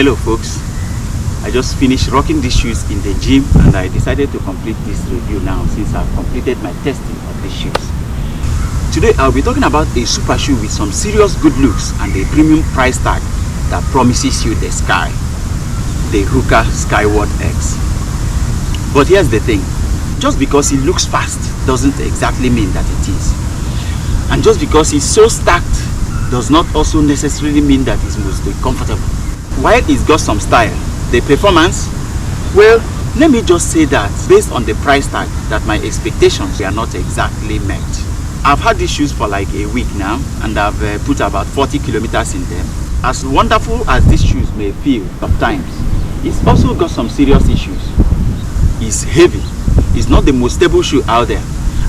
Hello folks, I just finished rocking these shoes in the gym and I decided to complete this review now since I've completed my testing of these shoes. Today I'll be talking about a super shoe with some serious good looks and a premium price tag that promises you the sky, the Hoka Skyward X. But here's the thing, just because it looks fast doesn't exactly mean that it is. And just because it's so stacked does not also necessarily mean that it's mostly comfortable. While it's got some style, the performance, well, let me just say that based on the price tag that my expectations were not exactly met. I've had these shoes for like a week now and I've put about 40 kilometers in them. As wonderful as these shoes may feel sometimes, it's also got some serious issues. It's heavy, it's not the most stable shoe out there.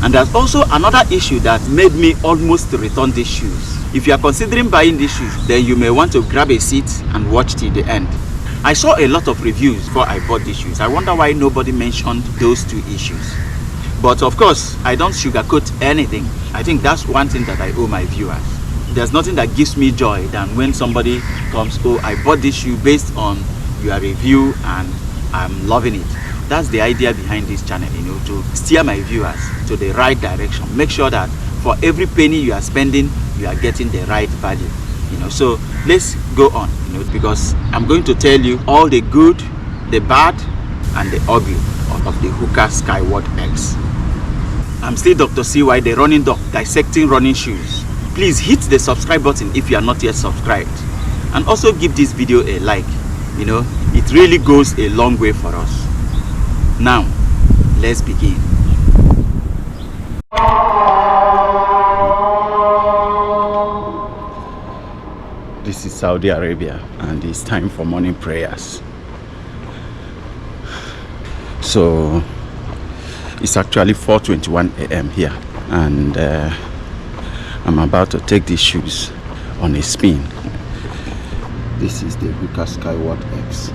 And there's also another issue that made me almost return these shoes. If you are considering buying these shoes, then you may want to grab a seat and watch till the end. I saw a lot of reviews before I bought these shoes. I wonder why nobody mentioned those two issues. But of course, I don't sugarcoat anything. I think that's one thing that I owe my viewers. There's nothing that gives me joy than when somebody comes, oh, I bought this shoe based on your review and I'm loving it. That's the idea behind this channel, to steer my viewers to the right direction. Make sure that for every penny you are spending, you are getting the right value. So let's go on, because I'm going to tell you all the good, the bad, and the ugly of the Hoka Skyward X. I'm still Dr. CY, the running doc, dissecting running shoes. Please hit the subscribe button if you are not yet subscribed. And also give this video a like. It really goes a long way for us. Now, let's begin. This is Saudi Arabia and it's time for morning prayers. So it's actually 4:21 a.m. here and I'm about to take these shoes on a spin. This is the Hoka Skyward X.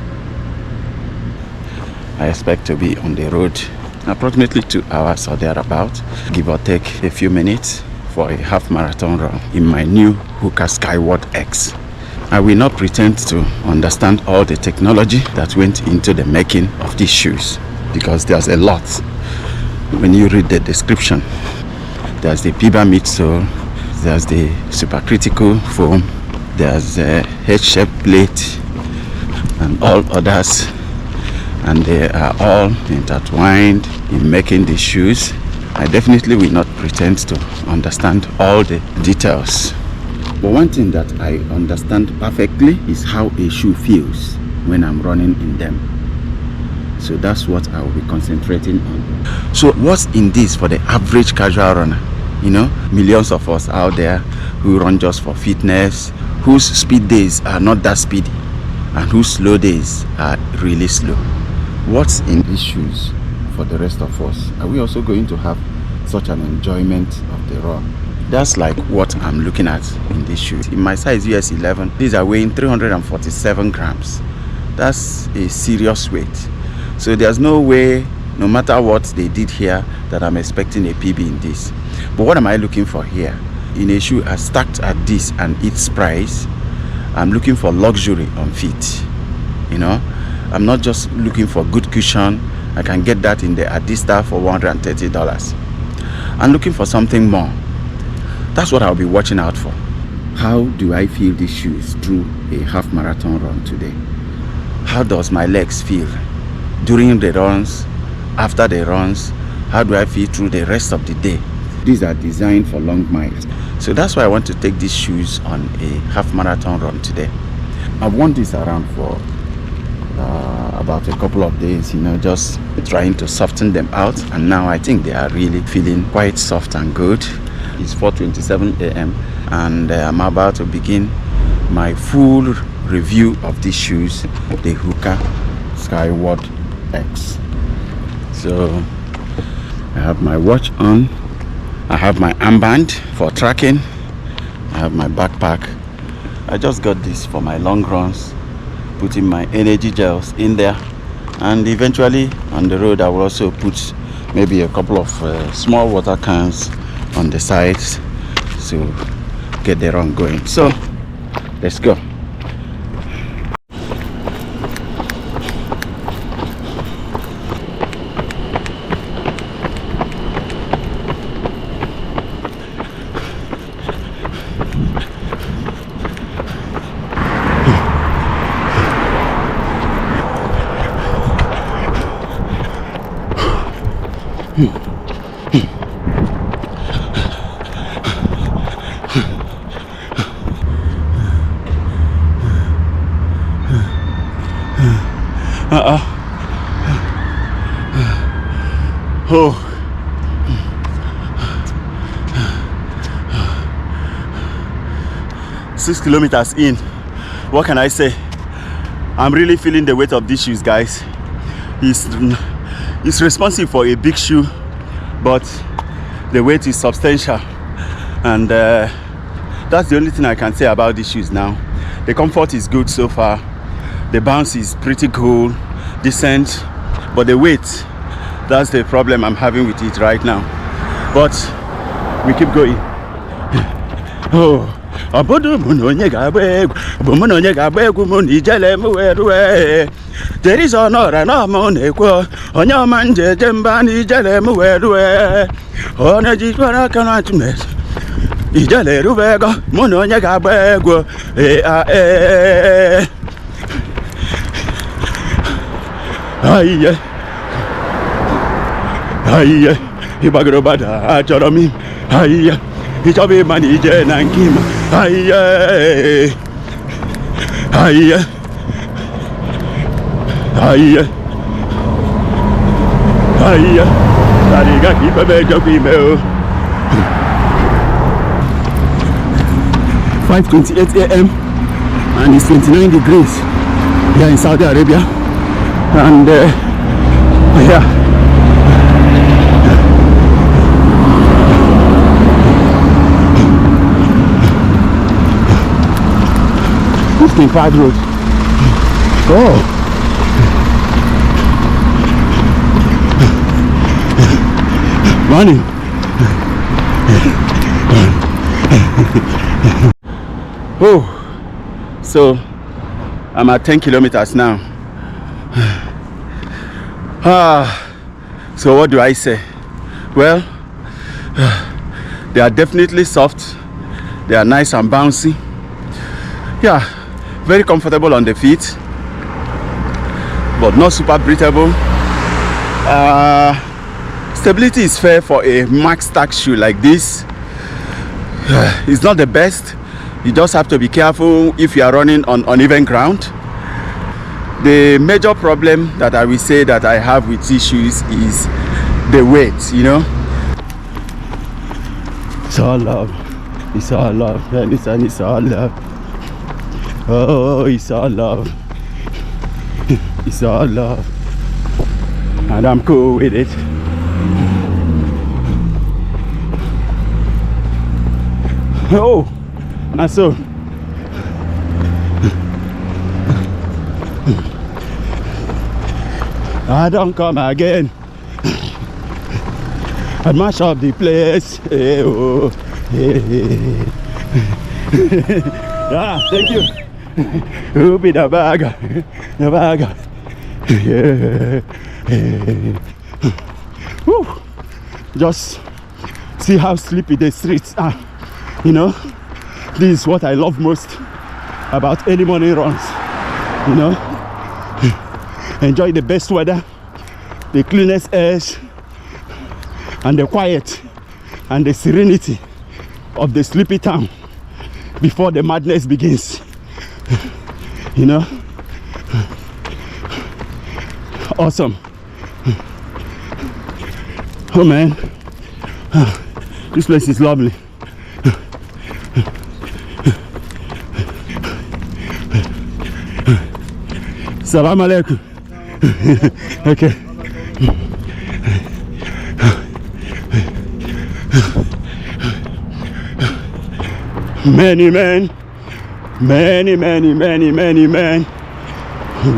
I expect to be on the road approximately 2 hours or thereabout, give or take a few minutes for a half marathon run in my new Hoka Skyward X. I will not pretend to understand all the technology that went into the making of these shoes because there's a lot. When you read the description, there's the Piba midsole, there's the supercritical foam, there's a head-shaped plate and all others, and they are all intertwined in making these shoes. I definitely will not pretend to understand all the details. But one thing that I understand perfectly is how a shoe feels when I'm running in them. So that's what I will be concentrating on. So what's in this for the average casual runner? Millions of us out there who run just for fitness, whose speed days are not that speedy, and whose slow days are really slow. What's in these shoes for the rest of us? Are we also going to have such an enjoyment of the run? That's like what I'm looking at in these shoes. In my size US 11, these are weighing 347 grams. That's a serious weight. So there's no way, no matter what they did here, that I'm expecting a PB in this. But what am I looking for here? In a shoe as stacked at this and its price, I'm looking for luxury on feet. I'm not just looking for good cushion. I can get that in the Adista for $130. I'm looking for something more. That's what I'll be watching out for. How do I feel these shoes through a half marathon run today? How does my legs feel during the runs, after the runs? How do I feel through the rest of the day? These are designed for long miles. So that's why I want to take these shoes on a half marathon run today. I've worn this around for about a couple of days, just trying to soften them out, and now I think they are really feeling quite soft and good. It's 4:27 a.m. and I'm about to begin my full review of these shoes, the Hoka Skyward X. So I have my watch on, I have my armband for tracking, I have my backpack. I just got this for my long runs, putting my energy gels in there, and eventually on the road I will also put maybe a couple of small water cans on the sides to get the run going. So let's go. Oh. Six kilometers in. What can I say? I'm really feeling the weight of these shoes, guys. It's responsive for a big shoe, but the weight is substantial, and that's the only thing I can say about these shoes now. The comfort is good so far. The bounce is pretty cool, decent, but the weight, that's the problem I'm having with it right now. But we keep going. Oh, there is honor and amon equal on your man jembani jelem where on a jitwana cannot mess. Ijale Rubego, Mononya Gabego, Aye, Hibagrobada, Jeremy, Aye, Hitabe Manager and Kim, Aye, Aye, Aye, Aye, Sariga keep a bed of female. 5:28 a.m. and it's 29 degrees here in Saudi Arabia, and yeah, Five road. Oh, morning. Oh, so I'm at 10 kilometers now. So what do I say? Well, they are definitely soft. They are nice and bouncy. Yeah, very comfortable on the feet, but not super breathable. Stability is fair for a max stack shoe like this. It's not the best. You just have to be careful if you are running on uneven ground. The major problem that I will say that I have with these shoes is the weight, you know. It's all love. It's all love. It's all love. Oh, it's all love. It's all love. And I'm cool with it. Oh, and so I don't come again. I'd mash up the place. Hey, oh, hey, hey. Yeah, thank you. Who be the bag? The bag. Yeah. Woo. Just see how sleepy the streets are. You know, this is what I love most about early morning runs. You know, enjoy the best weather, the cleanest airs, and the quiet and the serenity of the sleepy town before the madness begins. You know, awesome. Oh man, this place is lovely. Salam alaikum. Okay. Many men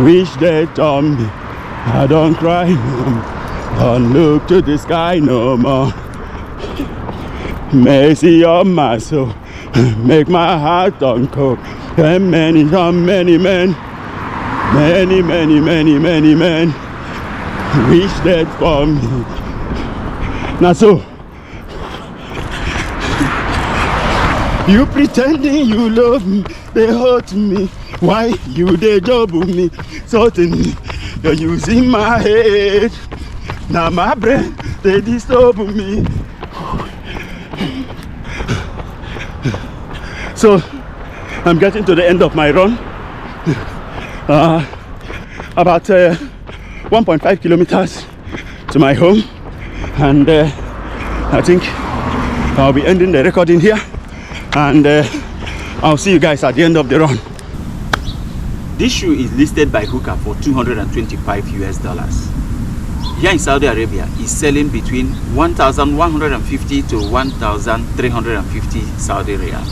wish they told me I don't cry no more. Don't look to the sky no more. Mercy on my soul, make my heart turn cold. And many men wish that for me. Now so you pretending you love me, they hurt me. Why you they double me? Certainly you're using my head. Now my brain, they disturb me. So I'm getting to the end of my run. About 1.5 kilometers to my home, and I think I'll be ending the recording here, and I'll see you guys at the end of the run. This shoe is listed by Hoka for $225 US. Here in Saudi Arabia, it's selling between 1,150 to 1,350 Saudi riyal.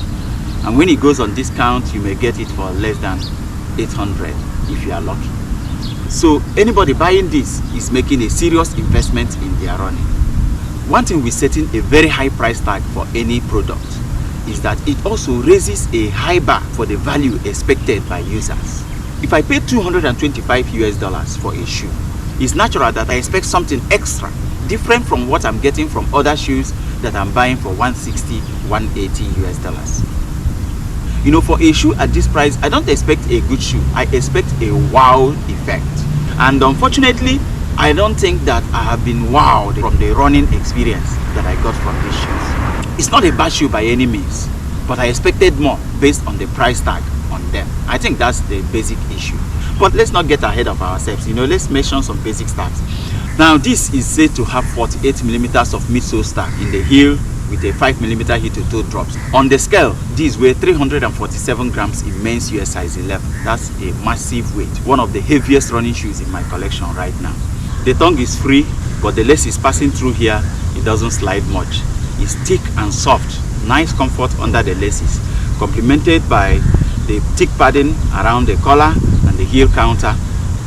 And when it goes on discount, you may get it for less than 800 if you are lucky. So anybody buying this is making a serious investment in their running. One thing with setting a very high price tag for any product is that it also raises a high bar for the value expected by users. If I pay $225 US for a shoe, it's natural that I expect something extra, different from what I'm getting from other shoes that I'm buying for $160, $180 US. You know, for a shoe at this price, I don't expect a good shoe. I expect a wow effect. And unfortunately, I don't think that I have been wowed from the running experience that I got from these shoes. It's not a bad shoe by any means, but I expected more based on the price tag on them. I think that's the basic issue. But let's not get ahead of ourselves. You know, let's mention some basic stats. Now, this is said to have 48 millimeters of midsole stack in the heel with a 5 millimeter heel to toe drops. On the scale, these weigh 347 grams in men's US size 11. That's a massive weight. One of the heaviest running shoes in my collection right now. The tongue is free, but the lace is passing through here. It doesn't slide much. It's thick and soft. Nice comfort under the laces, complemented by the thick padding around the collar and the heel counter.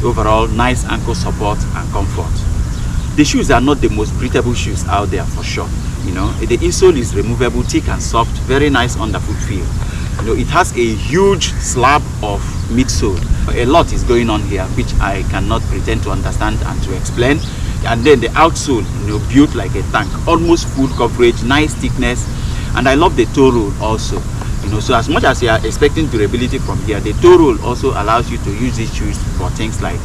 Overall, nice ankle support and comfort. The shoes are not the most breathable shoes out there for sure. You know, the insole is removable, thick and soft, very nice underfoot feel. You know, it has a huge slab of midsole. A lot is going on here, which I cannot pretend to understand and to explain. And then the outsole, you know, built like a tank, almost full coverage, nice thickness, and I love the toe roll also. You know, so as much as you are expecting durability from here, the toe roll also allows you to use these shoes for things like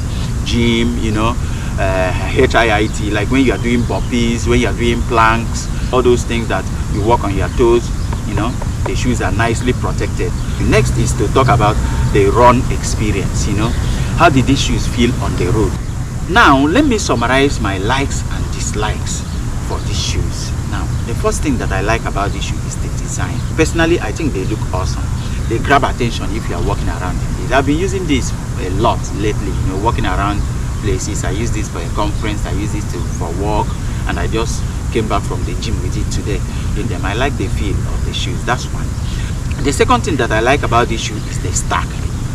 gym, you know, HIIT, like when you are doing burpees, when you are doing planks, all those things that you walk on your toes. You know, the shoes are nicely protected. Next is to talk about the run experience. You know, how did these shoes feel on the road? Now let me summarize my likes and dislikes for these shoes. Now, the first thing that I like about this shoe is the design. Personally, I think they look awesome. They grab attention if you are walking around in this. I've been using this a lot lately, you know, walking around places. I use this for a conference, I use this for work, and I just came back from the gym with it today in them. I like the feel of the shoes. That's one. The second thing that I like about this shoe is the stack.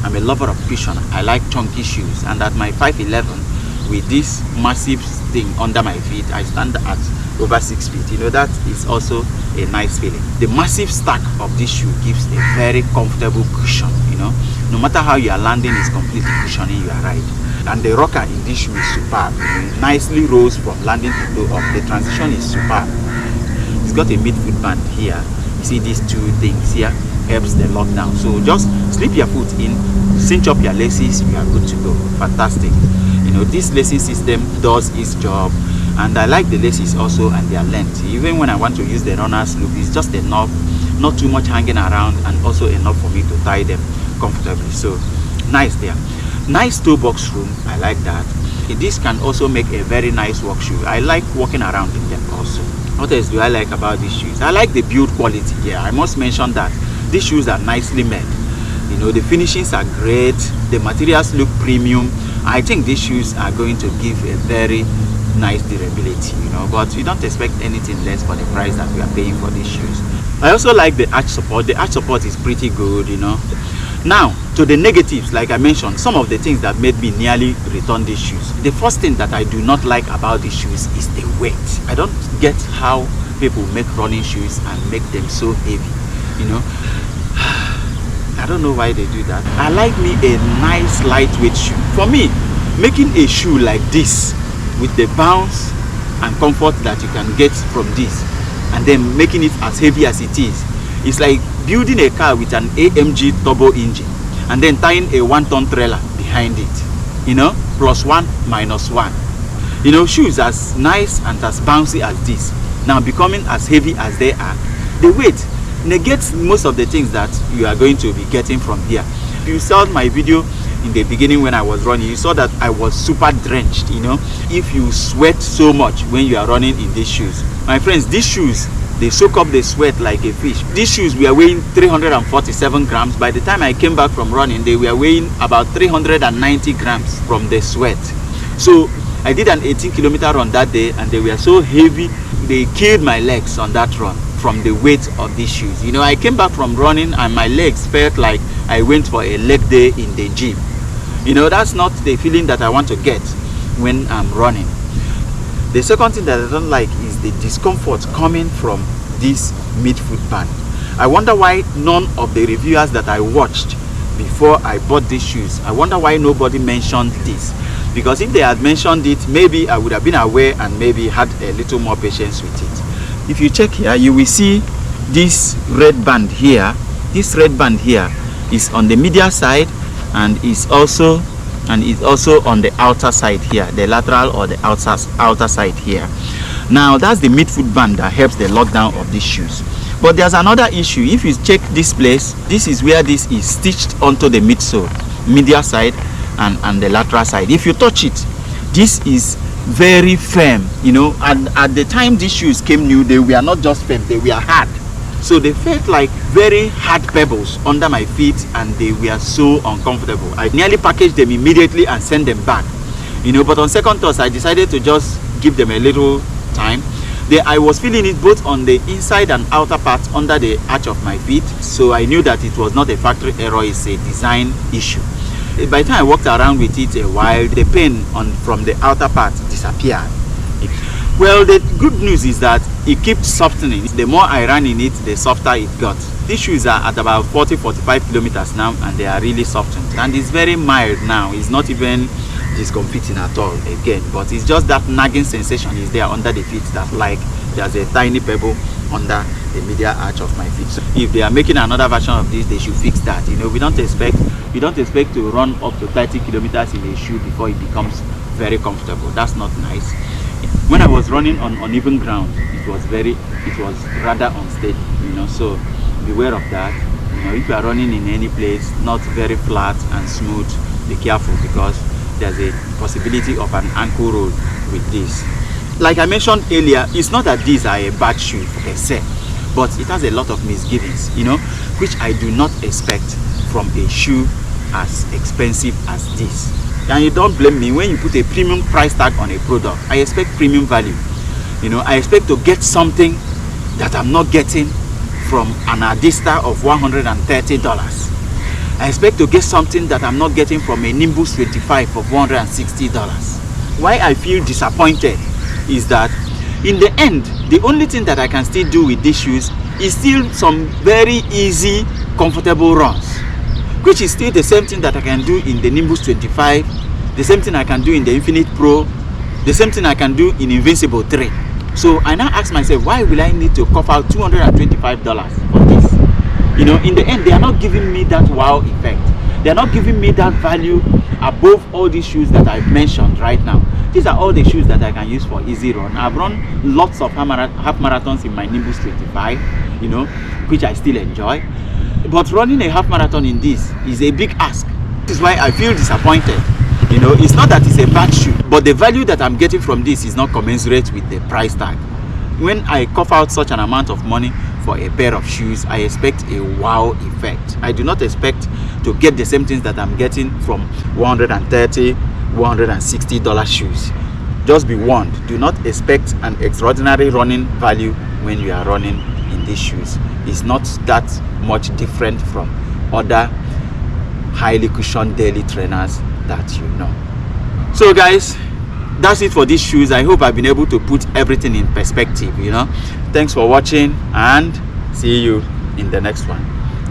I'm a lover of cushion. I like chunky shoes, and at my 5'11", with this massive thing under my feet, I stand at over 6 feet. You know, that is also a nice feeling. The massive stack of this shoe gives a very comfortable cushion. You know, no matter how you are landing, it's completely cushioning your ride. And the rocker in this shoe is superb. It nicely rolls from landing to toe up. The transition is superb. It's got a midfoot band here. You see these two things here helps the lockdown. So just slip your foot in, cinch up your laces, you are good to go. Fantastic. You know, this lacing system does its job, and I like the laces also and their length. Even when I want to use the runner's loop, it's just enough, not too much hanging around, and also enough for me to tie them comfortably. So nice there. Nice toe box room, I like that. This can also make a very nice work shoe. I like walking around in them also. What else do I like about these shoes? I like the build quality. Yeah, I must mention that these shoes are nicely made. You know, the finishings are great, the materials look premium. I think these shoes are going to give a very nice durability, you know, but we don't expect anything less for the price that we are paying for these shoes. I also like the arch support. The arch support is pretty good, you know. Now, to the negatives, like I mentioned, some of the things that made me nearly return these shoes. The first thing that I do not like about these shoes is the weight. I don't get how people make running shoes and make them so heavy, you know. I don't know why they do that. I like me a nice lightweight shoe. For me, making a shoe like this with the bounce and comfort that you can get from this, and then making it as heavy as it is, it's like building a car with an AMG turbo engine and then tying a 1-ton trailer behind it, you know, +1 - 1. You know, shoes as nice and as bouncy as this, now becoming as heavy as they are, the weight negates most of the things that you are going to be getting from here. You saw my video in the beginning when I was running, you saw that I was super drenched. You know, if you sweat so much when you are running in these shoes, my friends, these shoes, they soak up the sweat like a fish. These shoes were weighing 347 grams. By the time I came back from running, they were weighing about 390 grams from the sweat. So I did an 18-kilometer run that day, and they were so heavy, they killed my legs on that run from the weight of these shoes. You know, I came back from running and my legs felt like I went for a leg day in the gym. You know, that's not the feeling that I want to get when I'm running. The second thing that I don't like is the discomfort coming from this midfoot band. I wonder why none of the reviewers that I watched before I bought these shoes, I wonder why nobody mentioned this. Because if they had mentioned it, maybe I would have been aware and maybe had a little more patience with it. If you check here, you will see this red band here. This red band here is on the medial side and is also on the outer side here, the lateral or the outer side here. Now that's the midfoot band that helps the lockdown of these shoes. But there's another issue. If you check this place, this is where this is stitched onto the midsole, medial side and the lateral side. If you touch it, this is very firm. You know, and at the time these shoes came new, they were not just firm, they were hard. So they felt like very hard pebbles under my feet, and they were so uncomfortable. I nearly packaged them immediately and sent them back. You know, but on second thoughts, I decided to just give them a little time. I was feeling it both on the inside and outer part under the arch of my feet. So I knew that it was not a factory error, it's a design issue. By the time I walked around with it a while, the pain from the outer part disappeared. Well, the good news is that it keeps softening. The more I ran in it, the softer it got. These shoes are at about 40-45 kilometers now, and they are really softened. And it's very mild now. It's not even discomforting at all again, but it's just that nagging sensation is there under the feet, that like there's a tiny pebble under the medial arch of my feet. So if they are making another version of this, they should fix that. You know, we don't expect to run up to 30 kilometers in a shoe before it becomes very comfortable. That's not nice. When I was running on uneven ground, it was rather unsteady, you know, so beware of that. You know, if you are running in any place not very flat and smooth, be careful, because there's a possibility of an ankle roll with this. Like I mentioned earlier, it's not that these are a bad shoe per se, but it has a lot of misgivings, you know, which I do not expect from a shoe as expensive as this. And you don't blame me when you put a premium price tag on a product. I expect premium value. You know, I expect to get something that I'm not getting from an Adista of $130. I expect to get something that I'm not getting from a Nimbus 25 of $160. Why I feel disappointed is that in the end, the only thing that I can still do with these shoes is still some very easy, comfortable runs, which is still the same thing that I can do in the Nimbus 25, the same thing I can do in the Infinite Pro, the same thing I can do in Invincible 3. So I now ask myself, why will I need to cough out $225 for this? You know, in the end, they are not giving me that wow effect. They are not giving me that value above all these shoes that I've mentioned right now. These are all the shoes that I can use for easy run. I've run lots of half marathons in my Nimbus 25, you know, which I still enjoy. But running a half marathon in this is a big ask. This is why I feel disappointed. You know, it's not that it's a bad shoe, but the value that I'm getting from this is not commensurate with the price tag. When I cough out such an amount of money for a pair of shoes, I expect a wow effect. I do not expect to get the same things that I'm getting from $130, $160 shoes. Just be warned, do not expect an extraordinary running value when you are running in these shoes. It's not that much different from other highly cushioned daily trainers that you know. So guys, that's it for these shoes. I hope I've been able to put everything in perspective, you know. Thanks for watching, and see you in the next one.